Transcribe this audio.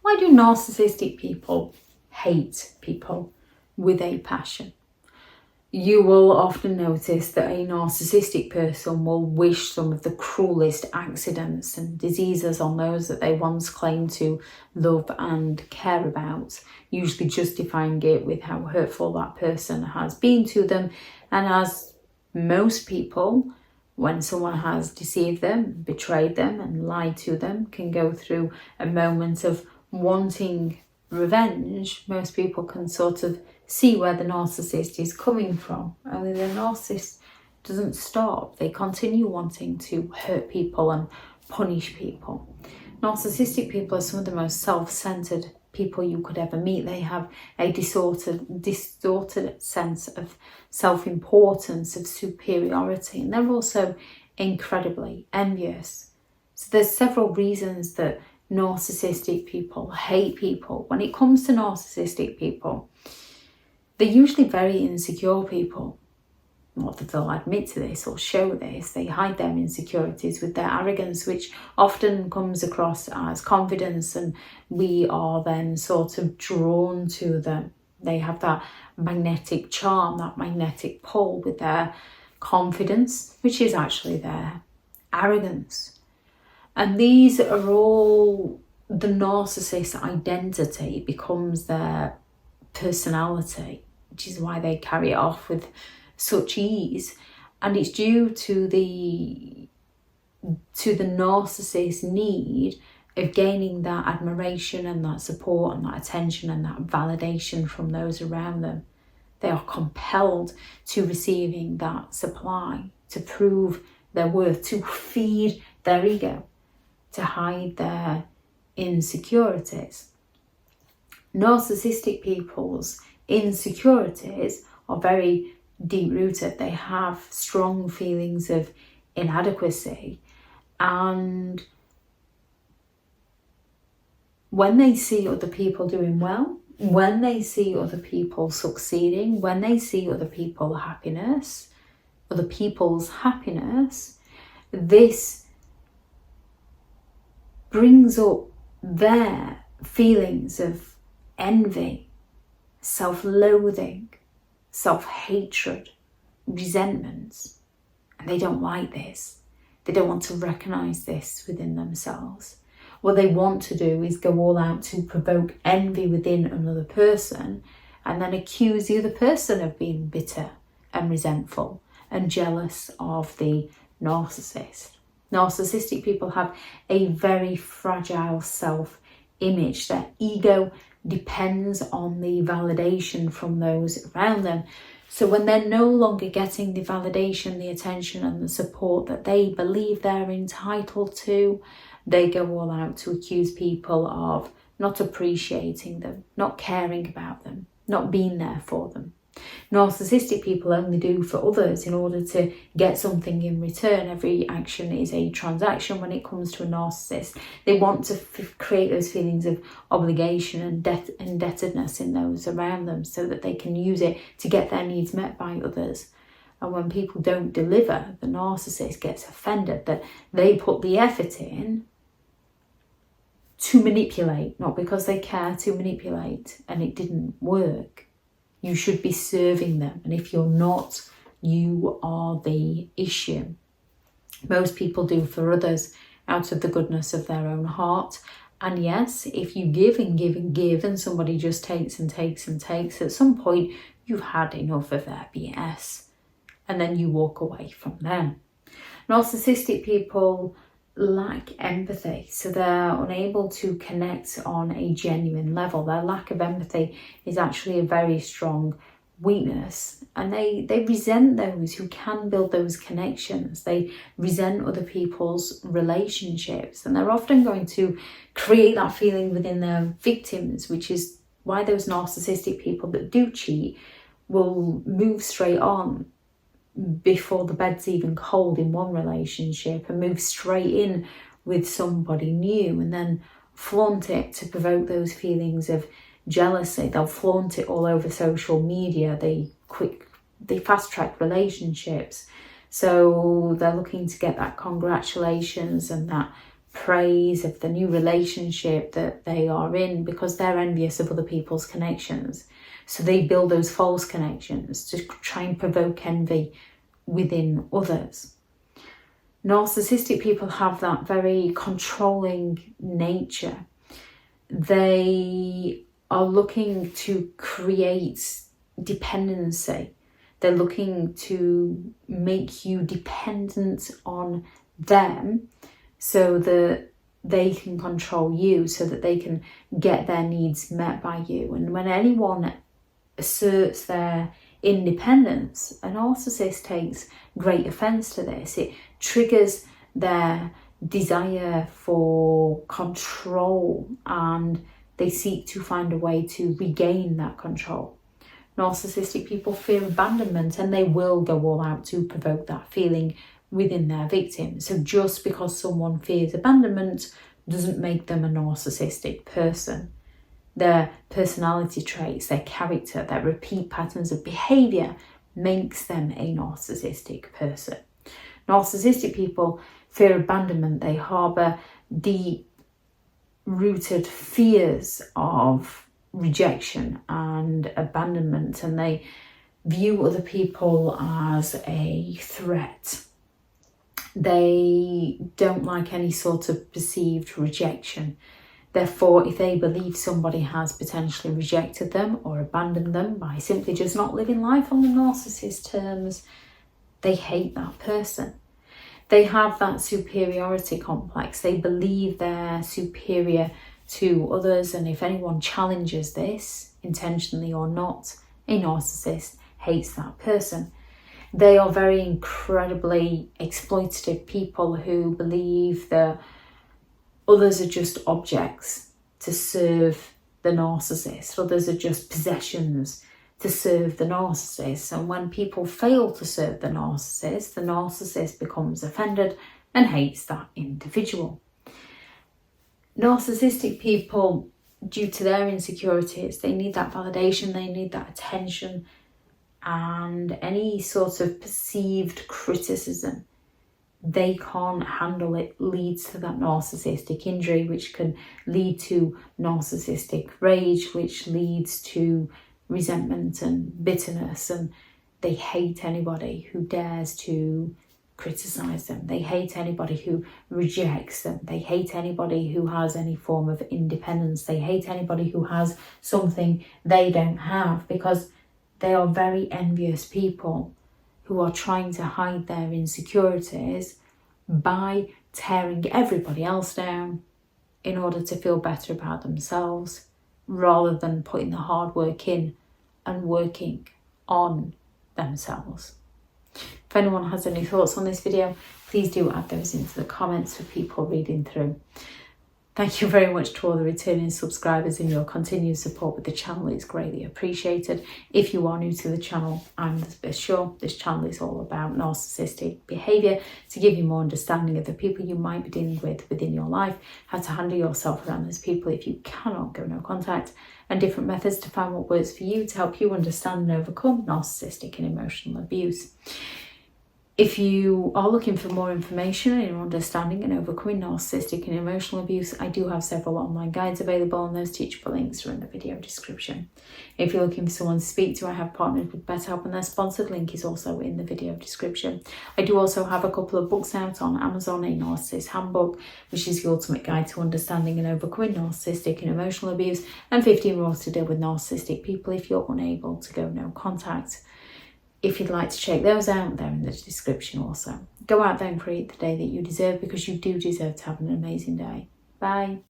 Why do narcissistic people hate people with a passion? You will often notice that a narcissistic person will wish some of the cruelest accidents and diseases on those that they once claimed to love and care about, usually justifying it with how hurtful that person has been to them. And as most people, when someone has deceived them, betrayed them and lied to them, can go through a moment of wanting revenge, most people can sort of see where the narcissist is coming from. Only the narcissist doesn't stop. They continue wanting to hurt people and punish people. Narcissistic people are some of the most self-centered people you could ever meet. They have a distorted sense of self-importance, of superiority, and they're also incredibly envious. So there's several reasons that narcissistic people hate people. When it comes to narcissistic people, they're usually very insecure people. Not that they'll admit to this or show this. They hide their insecurities with their arrogance, which often comes across as confidence, and we are then sort of drawn to them. They have that magnetic charm, that magnetic pull with their confidence, which is actually their arrogance. And these are all the narcissist's identity, becomes their personality, which is why they carry it off with such ease. And it's due to the narcissist's need of gaining that admiration and that support and that attention and that validation from those around them. They are compelled to receiving that supply to prove their worth, to feed their ego, to hide their insecurities. Narcissistic people's insecurities are very deep-rooted. They have strong feelings of inadequacy, and when they see other people doing well, when they see other people succeeding, when they see other people's happiness, this brings up their feelings of envy, self-loathing, self-hatred, resentments. And they don't like this. They don't want to recognise this within themselves. What they want to do is go all out to provoke envy within another person and then accuse the other person of being bitter and resentful and jealous of the narcissist. Narcissistic people have a very fragile self-image. Their ego depends on the validation from those around them. So when they're no longer getting the validation, the attention and the support that they believe they're entitled to, they go all out to accuse people of not appreciating them, not caring about them, not being there for them. Narcissistic people only do for others in order to get something in return. Every action is a transaction when it comes to a narcissist. They want to create those feelings of obligation and indebtedness in those around them so that they can use it to get their needs met by others. And when people don't deliver, the narcissist gets offended that they put the effort in to manipulate, not because they care to manipulate, and it didn't work. You should be serving them, and if you're not, you are the issue. Most people do for others out of the goodness of their own heart. And yes, if you give and give and give and somebody just takes and takes and takes, at some point you've had enough of their BS and then you walk away from them. Narcissistic people lack empathy, so they're unable to connect on a genuine level. Their lack of empathy is actually a very strong weakness, and they resent those who can build those connections. They resent other people's relationships, and they're often going to create that feeling within their victims, which is why those narcissistic people that do cheat will move straight on before the bed's even cold in one relationship and move straight in with somebody new and then flaunt it to provoke those feelings of jealousy. They'll flaunt it all over social media. They fast track relationships. So they're looking to get that congratulations and that praise of the new relationship that they are in, because they're envious of other people's connections. So they build those false connections to try and provoke envy within others. Narcissistic people have that very controlling nature. They are looking to create dependency. They're looking to make you dependent on them so that they can control you, so that they can get their needs met by you. And when anyone asserts their independence, a narcissist takes great offence to this. It triggers their desire for control, and they seek to find a way to regain that control. Narcissistic people fear abandonment, and they will go all out to provoke that feeling within their victim. So just because someone fears abandonment doesn't make them a narcissistic person. Their personality traits, their character, their repeat patterns of behaviour makes them a narcissistic person. Narcissistic people fear abandonment. They harbour deep-rooted fears of rejection and abandonment, and they view other people as a threat. They don't like any sort of perceived rejection. Therefore, if they believe somebody has potentially rejected them or abandoned them by simply just not living life on the narcissist terms, they hate that person. They have that superiority complex. They believe they're superior to others, and if anyone challenges this, intentionally or not, a narcissist hates that person. They are very incredibly exploitative people who believe that others are just objects to serve the narcissist. Others are just possessions to serve the narcissist. And when people fail to serve the narcissist becomes offended and hates that individual. Narcissistic people, due to their insecurities, they need that validation, they need that attention, and any sort of perceived criticism they can't handle. It leads to that narcissistic injury, which can lead to narcissistic rage, which leads to resentment and bitterness, and they hate anybody who dares to criticize them. They hate anybody who rejects them. They hate anybody who has any form of independence. They hate anybody who has something they don't have, because they are very envious people who are trying to hide their insecurities by tearing everybody else down in order to feel better about themselves, rather than putting the hard work in and working on themselves. If anyone has any thoughts on this video, please do add those into the comments for people reading through. Thank you very much to all the returning subscribers, and your continued support with the channel is greatly appreciated. If you are new to the channel, I'm sure this channel is all about narcissistic behaviour, to give you more understanding of the people you might be dealing with within your life, how to handle yourself around those people if you cannot go no contact, and different methods to find what works for you to help you understand and overcome narcissistic and emotional abuse. If you are looking for more information in understanding and overcoming narcissistic and emotional abuse, I do have several online guides available, and those teachable links are in the video description. If you're looking for someone to speak to, I have partnered with BetterHelp, and their sponsored link is also in the video description. I do also have a couple of books out on Amazon, a Narcissists Handbook, which is the ultimate guide to understanding and overcoming narcissistic and emotional abuse, and 15 rules to deal with narcissistic people if you're unable to go no contact. If you'd like to check those out, they're in the description also. Go out there and create the day that you deserve, because you do deserve to have an amazing day. Bye.